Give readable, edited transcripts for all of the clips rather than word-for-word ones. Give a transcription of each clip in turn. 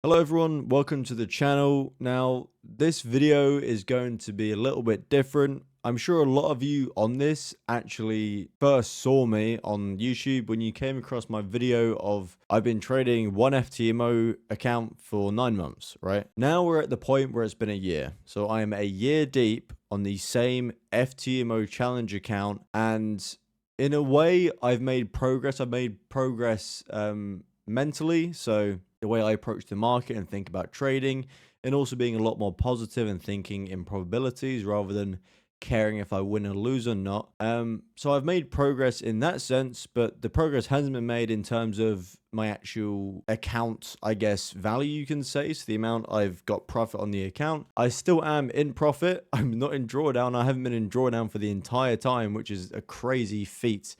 Hello everyone, welcome to the channel. Now, this video is going to be a little bit different. I'm sure a lot of you on this actually first saw me on YouTube when you came across my video of I've been trading one FTMO account for 9 months, right? Now we're at the point where it's been a year. So I am a year deep on the same FTMO challenge account, and in a way I've made progress. I've made progress mentally, so the way I approach the market and think about trading, and also being a lot more positive and thinking in probabilities rather than caring if I win or lose or not. So I've made progress in that sense, but the progress hasn't been made in terms of my actual account, I guess, value, you can say. So the amount I've got profit on the account. I still am in profit. I'm not in drawdown. I haven't been in drawdown for the entire time, which is a crazy feat.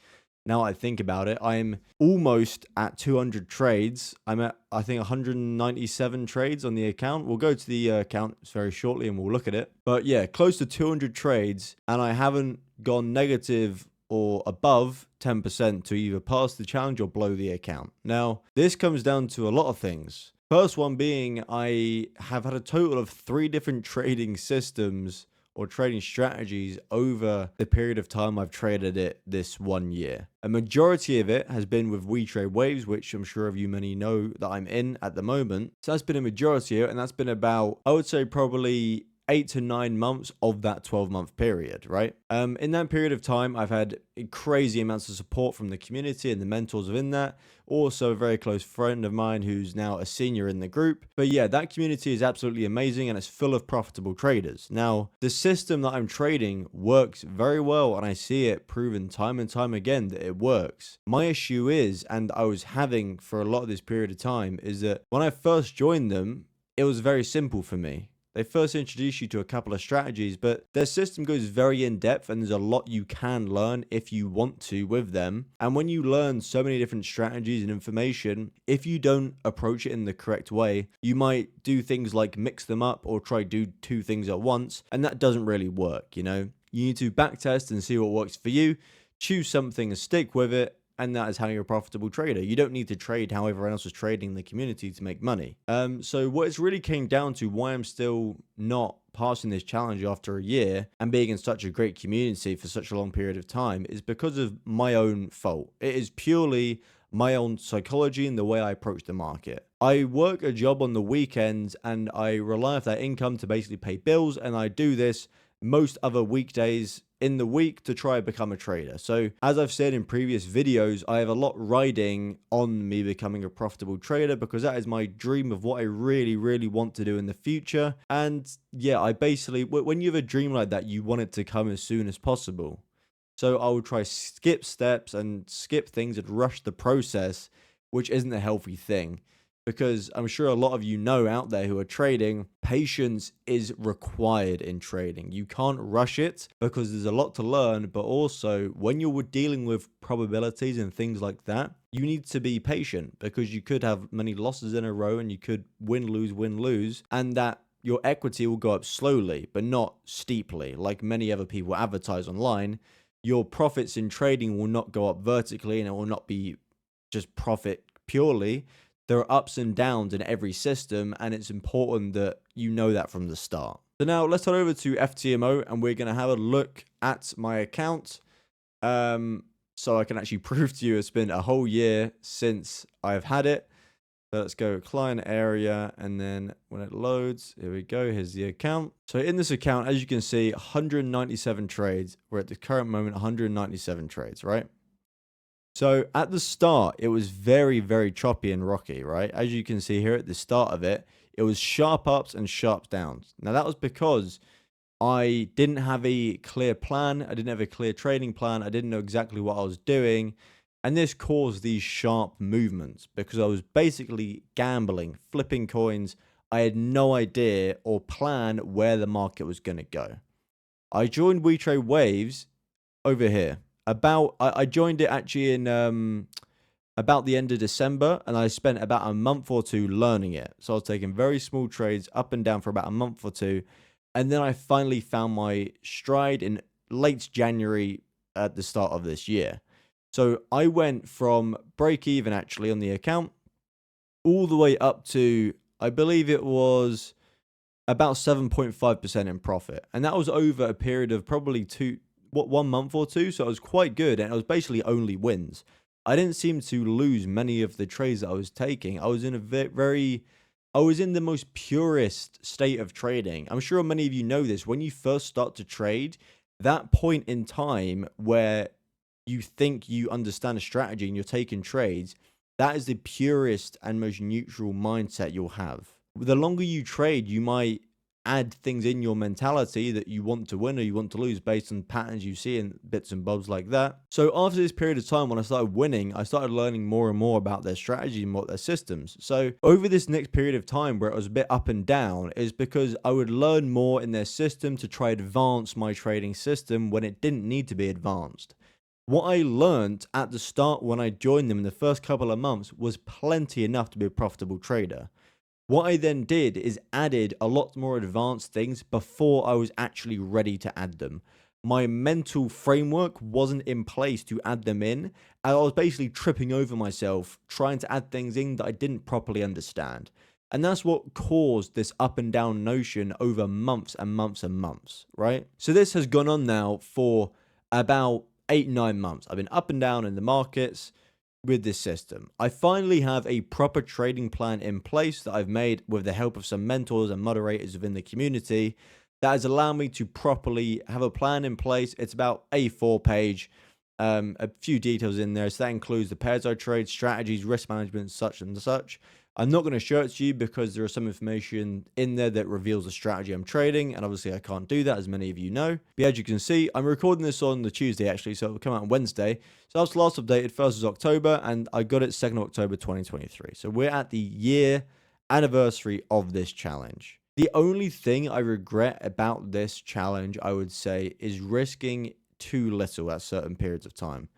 Now I think about it, I'm almost at 200 trades. I'm at, I think, 197 trades on the account. We'll go to the account very shortly and we'll look at it. But yeah, close to 200 trades, and I haven't gone negative or above 10% to either pass the challenge or blow the account. Now, this comes down to a lot of things. First one being I have had a total of 3 different trading systems or trading strategies over the period of time I've traded it this 1 year. A majority of it has been with We Trade Waves, which I'm sure of you many know that I'm in at the moment. So that's been a majority of it, and that's been about, I would say, probably 8 to 9 months of that 12-month period, right? In that period of time, I've had crazy amounts of support from the community and the mentors within that. Also, a very close friend of mine who's now a senior in the group. But yeah, that community is absolutely amazing and it's full of profitable traders. Now, the system that I'm trading works very well, and I see it proven time and time again that it works. My issue is, and I was having for a lot of this period of time, is that when I first joined them, it was very simple for me. They first introduce you to a couple of strategies, but their system goes very in depth and there's a lot you can learn if you want to with them. And when you learn so many different strategies and information, if you don't approach it in the correct way, you might do things like mix them up or try do 2 things at once, and that doesn't really work, you know? You need to backtest and see what works for you, choose something and stick with it, and that is how you're a profitable trader. You don't need to trade how everyone else is trading in the community to make money. So what it's really came down to, why I'm still not passing this challenge after a year and being in such a great community for such a long period of time, is because of my own fault. It is purely my own psychology and the way I approach the market. I work a job on the weekends and I rely on that income to basically pay bills, and I do this most other weekdays in the week to try and become a trader. So as I've said in previous videos, I have a lot riding on me becoming a profitable trader, because that is my dream of what I really, really want to do in the future. And yeah, I basically, when you have a dream like that, you want it to come as soon as possible. So I will try skip steps and skip things and rush the process, which isn't a healthy thing. Because I'm sure a lot of you know out there who are trading, patience is required in trading. You can't rush it because there's a lot to learn, but also when you're dealing with probabilities and things like that, you need to be patient, because you could have many losses in a row and you could win, lose, and that your equity will go up slowly, but not steeply, like many other people advertise online. Your profits in trading will not go up vertically, and it will not be just profit purely. There are ups and downs in every system, and it's important that you know that from the start. So now let's head over to FTMO and we're going to have a look at my account. So I can actually prove to you it's been a whole year since I've had it. So let's go client area, and then when it loads, here we go, here's the account. So in this account, as you can see, 197 trades. We're at the current moment 197 trades, right? So at the start, it was very, very choppy and rocky, right? As you can see here at the start of it, it was sharp ups and sharp downs. Now that was because I didn't have a clear plan. I didn't have a clear trading plan. I didn't know exactly what I was doing. And this caused these sharp movements because I was basically gambling, flipping coins. I had no idea or plan where the market was going to go. I joined We Trade Waves over here. I joined it actually in about the end of December, and I spent about a month or 2 learning it. So I was taking very small trades up and down for about a month or 2, and then I finally found my stride in late January at the start of this year. So I went from break even actually on the account all the way up to I believe it was about 7.5% in profit. And that was over a period of probably 1 month or two. So it was quite good. And it was basically only wins. I didn't seem to lose many of the trades that I was taking. I was in I was in the most purest state of trading. I'm sure many of you know this. When you first start to trade, that point in time where you think you understand a strategy and you're taking trades, that is the purest and most neutral mindset you'll have. The longer you trade, you might add things in your mentality that you want to win or you want to lose based on patterns you see and bits and bobs like that. So after this period of time, when I started winning, I started learning more and more about their strategy and what their systems. So over this next period of time where it was a bit up and down is because I would learn more in their system to try advance my trading system when it didn't need to be advanced. What I learned at the start when I joined them in the first couple of months was plenty enough to be a profitable trader. What I then did is added a lot more advanced things before I was actually ready to add them. My mental framework wasn't in place to add them in, and I was basically tripping over myself trying to add things in that I didn't properly understand. And that's what caused this up and down notion over months and months and months, right? So this has gone on now for about 8, 9 months. I've been up and down in the markets with this system. I finally have a proper trading plan in place that I've made with the help of some mentors and moderators within the community that has allowed me to properly have a plan in place. It's about A4 page, a few details in there. So that includes the pairs I trade, strategies, risk management, such and such. I'm not going to show it to you because there is some information in there that reveals the strategy I'm trading, and obviously I can't do that, as many of you know. But as you can see, I'm recording this on the Tuesday actually, so it will come out on Wednesday. So I was last updated 1st of October, and I got it 2nd of October 2023. So we're at the year anniversary of this challenge. The only thing I regret about this challenge, I would say, is risking too little at certain periods of time.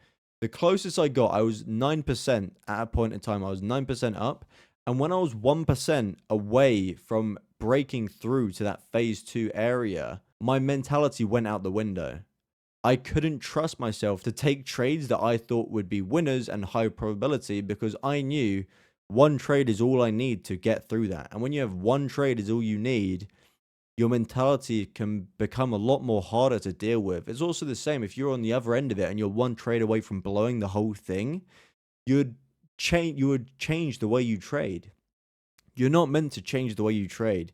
The closest I got, I was 9% at a point in time. I was 9% up. And when I was 1% away from breaking through to that phase 2 area, my mentality went out the window. I couldn't trust myself to take trades that I thought would be winners and high probability because I knew one trade is all I need to get through that. And when you have one trade is all you need, your mentality can become a lot more harder to deal with. It's also the same if you're on the other end of it and you're one trade away from blowing the whole thing, you would change the way you trade. You're not meant to change the way you trade.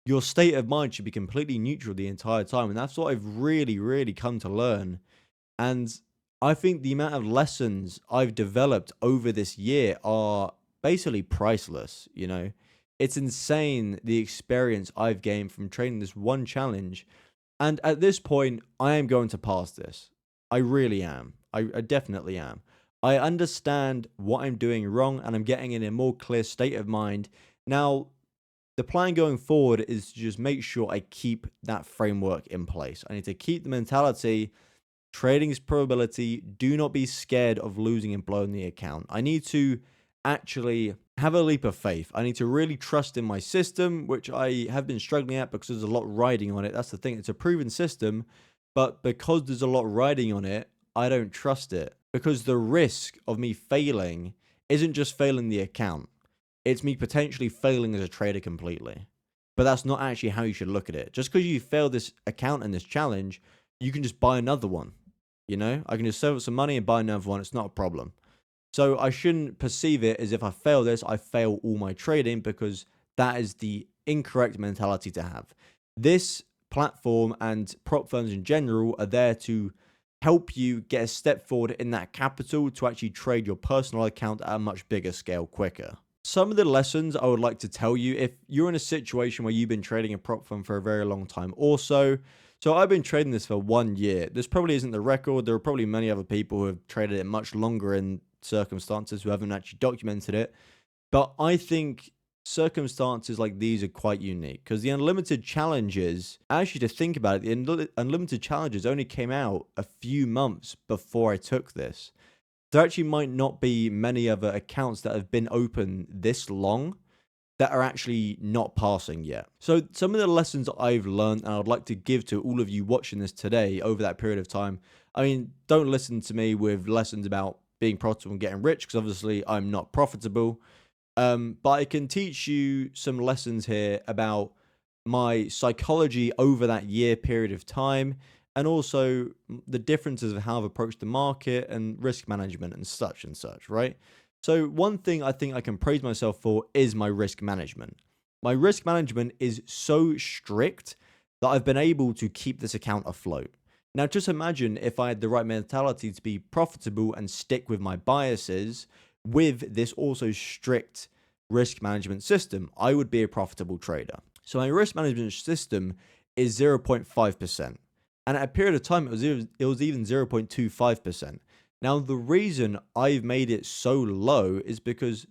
Your state of mind should be completely neutral the entire time. And that's what I've really, really come to learn. And I think the amount of lessons I've developed over this year are basically priceless. You know, it's insane the experience I've gained from trading this one challenge. And at this point, I am going to pass this. I really am. I definitely am. I understand what I'm doing wrong and I'm getting in a more clear state of mind. Now, the plan going forward is to just make sure I keep that framework in place. I need to keep the mentality, trading is probability, do not be scared of losing and blowing the account. I need to actually have a leap of faith. I need to really trust in my system, which I have been struggling at because there's a lot riding on it. That's the thing. It's a proven system, but because there's a lot riding on it, I don't trust it. Because the risk of me failing isn't just failing the account. It's me potentially failing as a trader completely. But that's not actually how you should look at it. Just because you fail this account and this challenge, you can just buy another one. You know, I can just save up some money and buy another one. It's not a problem. So I shouldn't perceive it as if I fail this, I fail all my trading, because that is the incorrect mentality to have. This platform and prop firms in general are there to help you get a step forward in that capital to actually trade your personal account at a much bigger scale quicker. Some of the lessons I would like to tell you if you're in a situation where you've been trading a prop firm for a very long time also. So I've been trading this for 1 year. This probably isn't the record. There are probably many other people who have traded it much longer in circumstances who haven't actually documented it. But I think circumstances like these are quite unique because the unlimited challenges, actually to think about it, the unlimited challenges only came out a few months before I took this. There actually might not be many other accounts that have been open this long that are actually not passing yet. So some of the lessons I've learned and I'd like to give to all of you watching this today over that period of time. I mean, don't listen to me with lessons about being profitable and getting rich because obviously I'm not profitable. But I can teach you some lessons here about my psychology over that year period of time, and also the differences of how I've approached the market and risk management and such, right? So, one thing I think I can praise myself for is my risk management. My risk management is so strict that I've been able to keep this account afloat. Now, just imagine if I had the right mentality to be profitable and stick with my biases with this also strict risk management system, I would be a profitable trader. So my risk management system is 0.5%. And at a period of time, it was even 0.25%. Now, the reason I've made it so low is because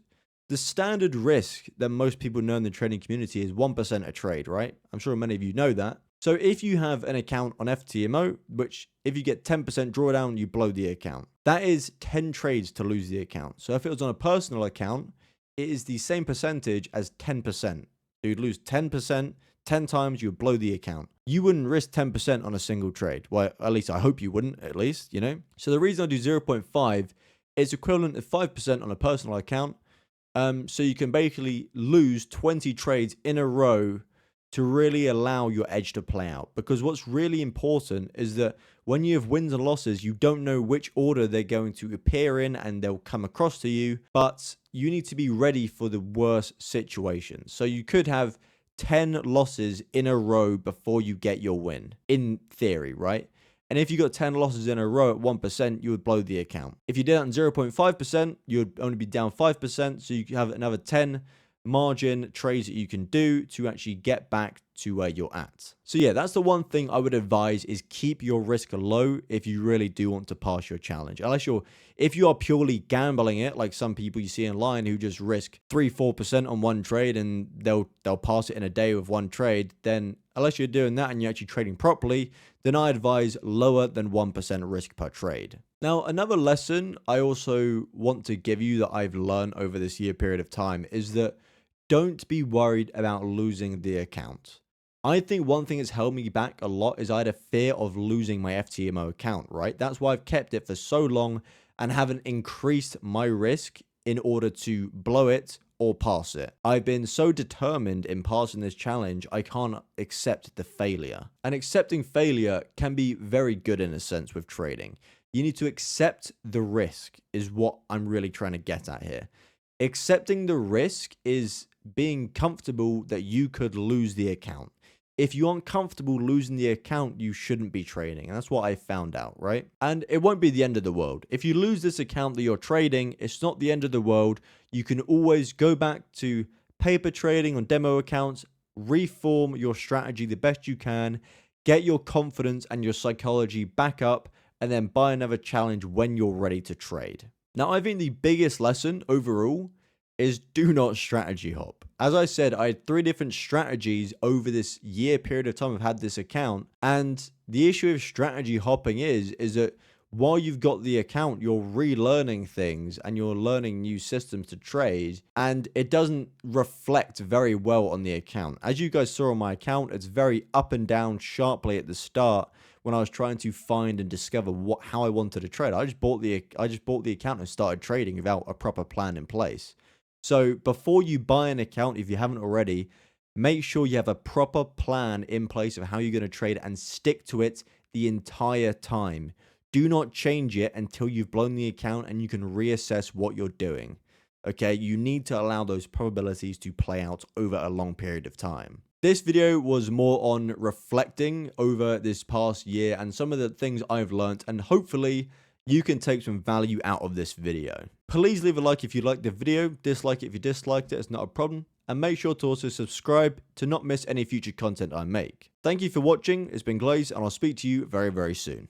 the standard risk that most people know in the trading community is 1% a trade, right? I'm sure many of you know that. So if you have an account on FTMO, which if you get 10% drawdown, you blow the account. That is 10 trades to lose the account. So if it was on a personal account, it is the same percentage as 10%. So you'd lose 10%, 10 times, you would blow the account. You wouldn't risk 10% on a single trade. Well, at least I hope you wouldn't, at least, you know? So the reason I do 0.5 is equivalent to 5% on a personal account. So you can basically lose 20 trades in a row to really allow your edge to play out. Because what's really important is that when you have wins and losses, you don't know which order they're going to appear in and they'll come across to you, but you need to be ready for the worst situation. So you could have 10 losses in a row before you get your win, in theory, right? And if you got 10 losses in a row at 1%, you would blow the account. If you did that on 0.5%, you would only be down 5%. So you have another 10 margin trades that you can do to actually get back to where you're at. So yeah, that's the one thing I would advise is keep your risk low if you really do want to pass your challenge. If you are purely gambling it, like some people you see online who just risk 3-4% on one trade and they'll pass it in a day with one trade, then unless you're doing that and you're actually trading properly, then I advise lower than 1% risk per trade. Now, another lesson I also want to give you that I've learned over this year period of time is that don't be worried about losing the account. I think one thing that's held me back a lot is I had a fear of losing my FTMO account, right? That's why I've kept it for so long and haven't increased my risk in order to blow it or pass it. I've been so determined in passing this challenge, I can't accept the failure. And accepting failure can be very good in a sense with trading. You need to accept the risk is what I'm really trying to get at here. Accepting the risk is being comfortable that you could lose the account. If you aren't comfortable losing the account, you shouldn't be trading. And that's what I found out, right? And it won't be the end of the world. If you lose this account that you're trading, it's not the end of the world. You can always go back to paper trading on demo accounts, reform your strategy the best you can, get your confidence and your psychology back up, and then buy another challenge when you're ready to trade. Now, I think the biggest lesson overall is do not strategy hop. As I said, I had 3 different strategies over this year period of time I've had this account. And the issue of strategy hopping is that while you've got the account, you're relearning things and you're learning new systems to trade, and it doesn't reflect very well on the account. As you guys saw on my account, it's very up and down sharply at the start when I was trying to find and discover how I wanted to trade. I just bought the account and started trading without a proper plan in place. So before you buy an account, if you haven't already, make sure you have a proper plan in place of how you're going to trade and stick to it the entire time. Do not change it until you've blown the account and you can reassess what you're doing. Okay, you need to allow those probabilities to play out over a long period of time. This video was more on reflecting over this past year and some of the things I've learned, and hopefully you can take some value out of this video. Please leave a like if you liked the video, dislike it if you disliked it, it's not a problem, and make sure to also subscribe to not miss any future content I make. Thank you for watching, it's been Glaze, and I'll speak to you very, very soon.